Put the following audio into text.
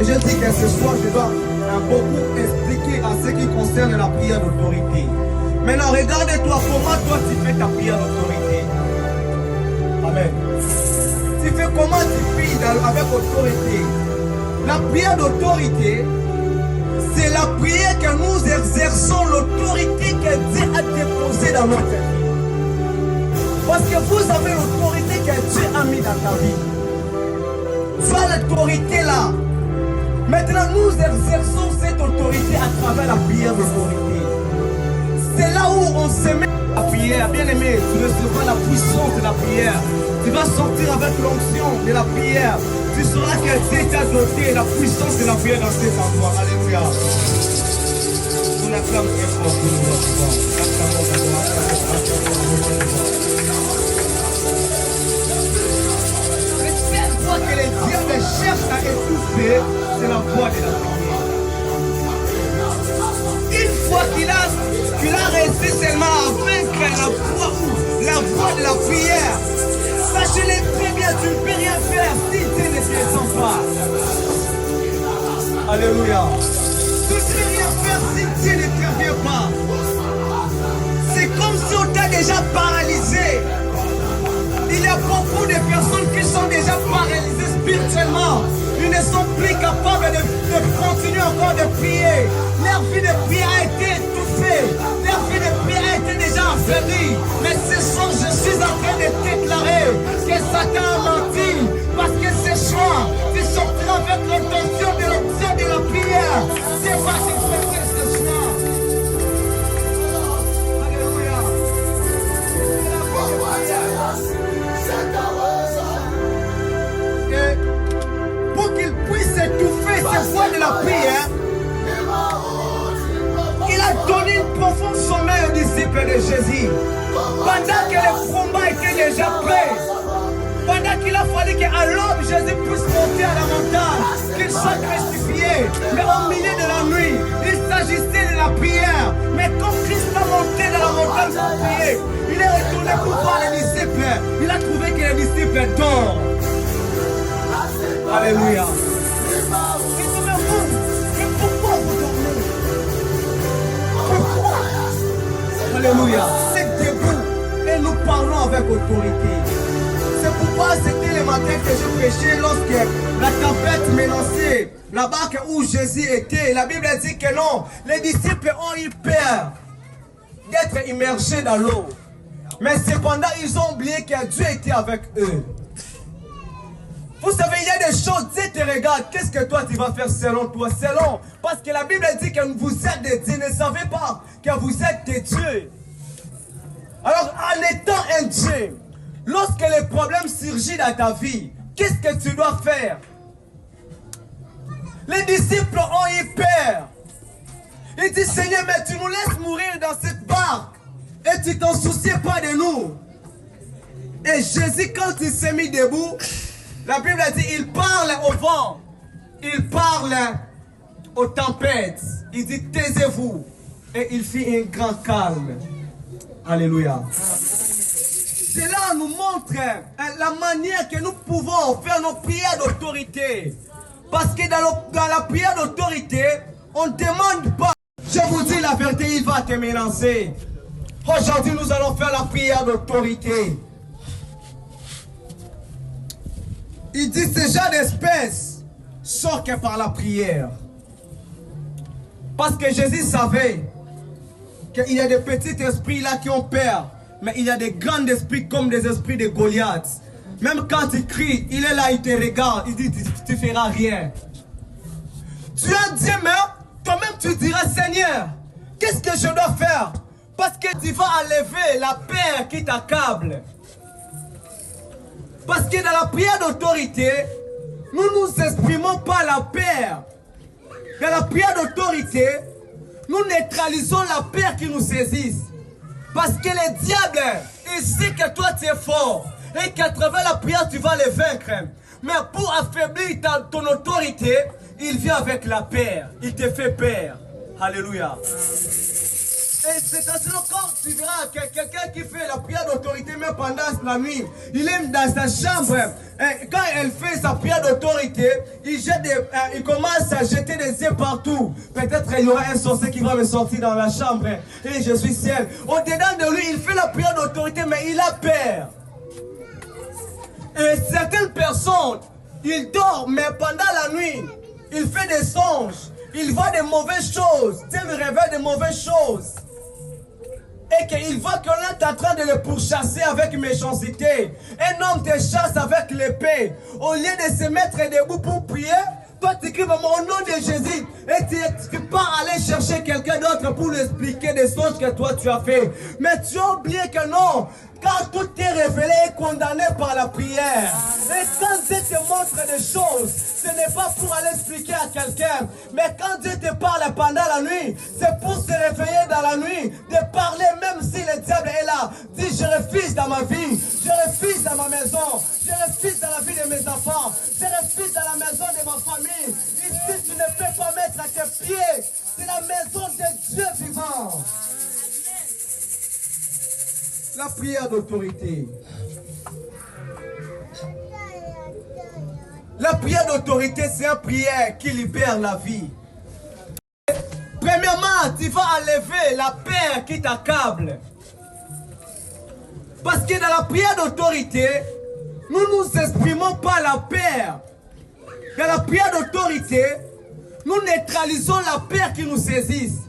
je dis que ce soir, je dois beaucoup expliquer à ce qui concerne la prière d'autorité. Maintenant, regarde-toi, comment toi tu fais ta prière d'autorité. Amen. Tu fais comment tu pries avec autorité. La prière d'autorité, c'est la prière que nous exerçons, l'autorité que Dieu a déposée dans notre vie. Parce que vous avez l'autorité que Dieu a mis dans ta vie. Tu as l'autorité là. Maintenant, nous exerçons cette autorité à travers la prière d'autorité. C'est là où on se met à la prière. Bien aimé, tu recevras la puissance de la prière. Tu vas sortir avec l'onction de la prière. Tu sauras que Dieu t'a doté la puissance de la prière dans cet endroit. Alléluia. On acclame très fort pour nous. La seule fois que les diables cherchent à étouffer, c'est la voix de la prière. Une fois qu'il a réussi seulement à vaincre la voix de la prière, sachez-le très bien, tu ne peux rien faire si Dieu ne t'aide pas. Alléluia. Tu ne peux rien faire si Dieu ne t'intervient pas. C'est comme si on t'a déjà paralysé. Il y a beaucoup de personnes qui sont déjà paralysées spirituellement. Ils ne sont plus capables de continuer encore de prier. Leur vie de prière a été étouffée. Leur vie de prière a été déjà affaiblie. Mais ce soir, je suis en train de déclarer que Satan a menti. Parce que ce soir, tu sortiras avec l'intention de l'option de la prière. C'est pas ce que tu fais ce soir. Alléluia. Et pour qu'il puisse étouffer ces voix de la prière, il a donné une profonde sommeil aux disciples de Jésus. Pendant que le combat était déjà prêt, pendant qu'il a fallu qu'à l'aube Jésus puisse monter à la montagne, qu'il soit crucifié, mais au milieu de la nuit, il s'agissait de la prière. Mais quand Christ a monté dans la montagne pour prier, il est retourné pour voir les disciples. Il a trouvé que les disciples dorment. Alléluia. Mais pourquoi vous dormez? Pourquoi? Alléluia. C'est debout et nous parlons avec autorité. C'est pourquoi c'était le matin que je prêchais lorsque la tempête menaçait la barque où Jésus était. La Bible dit que non, les disciples ont eu peur d'être immergés dans l'eau. Mais cependant, ils ont oublié que Dieu était avec eux. Vous savez, il y a des choses, Dieu te regarde, qu'est-ce que toi tu vas faire selon toi? Selon, parce que la Bible dit que vous êtes des dieux, ne savez pas que vous êtes des dieux. Alors, en étant un Dieu, lorsque les problèmes surgissent dans ta vie, qu'est-ce que tu dois faire? Les disciples ont eu peur. Ils disent, Seigneur, mais tu nous laisses mourir dans cette barque et tu t'en soucies pas de nous. Et Jésus, quand il s'est mis debout, la Bible dit, il parle au vent, il parle aux tempêtes. Il dit, taisez-vous. Et il fit un grand calme. Alléluia. Cela nous montre la manière que nous pouvons faire nos prières d'autorité. Parce que dans la prière d'autorité, on ne demande pas. Je vous dis la vérité, il va te menacer. Aujourd'hui, nous allons faire la prière d'autorité. Il dit, ce genre d'espèce sort que par la prière. Parce que Jésus savait qu'il y a des petits esprits là qui ont peur. Mais il y a des grands esprits comme des esprits de Goliath. Même quand il crie, il est là, il te regarde. Il dit, tu ne feras rien. Tu as Dieu, mais toi-même tu diras, Seigneur, qu'est-ce que je dois faire? Parce que tu vas enlever la peur qui t'accable. Parce que dans la prière d'autorité, nous ne nous exprimons pas la peur. Dans la prière d'autorité, nous neutralisons la peur qui nous saisisse. Parce que le diable, il sait que toi tu es fort. Et qu'à travers la prière, tu vas les vaincre. Mais pour affaiblir ton autorité, il vient avec la peur. Il te fait peur. Alléluia. Et c'est ainsi quand tu verras quelqu'un qui fait la prière d'autorité, même pendant la nuit, il est dans sa chambre. Et quand elle fait sa prière d'autorité, il commence à jeter des œufs partout. Peut-être il y aura un sorcier qui va me sortir dans la chambre. Et je suis seul. Au-dedans de lui, il fait la prière d'autorité, mais il a peur. Et certaines personnes, ils dorment, mais pendant la nuit, il fait des songes. Il voit des mauvaises choses. Dieu lui révèle des mauvaises choses. Et qu'il voit que l'un est en train de le pourchasser avec méchanceté. Un homme te chasse avec l'épée. Au lieu de se mettre debout pour prier, toi tu cries au nom de Jésus. Et tu pars aller chercher quelqu'un d'autre pour lui expliquer des songes que toi tu as fait. Mais tu as oublié que non. Quand tout est révélé et condamné par la prière. Et quand Dieu te montre des choses, ce n'est pas pour aller expliquer à quelqu'un. Mais quand Dieu te parle pendant la nuit, c'est pour se réveiller dans la nuit, de parler même si le diable est là. Dis, je refuse dans ma vie, je refuse dans ma maison, je refuse dans la vie de mes enfants, je refuse dans la maison de ma famille. Ici, tu ne peux pas mettre à tes pieds. C'est la maison de Dieu vivant. La prière d'autorité. La prière d'autorité, c'est une prière qui libère la vie. Premièrement, tu vas enlever la peur qui t'accable. Parce que dans la prière d'autorité, nous ne nous exprimons pas la peur. Dans la prière d'autorité, nous neutralisons la peur qui nous saisisse.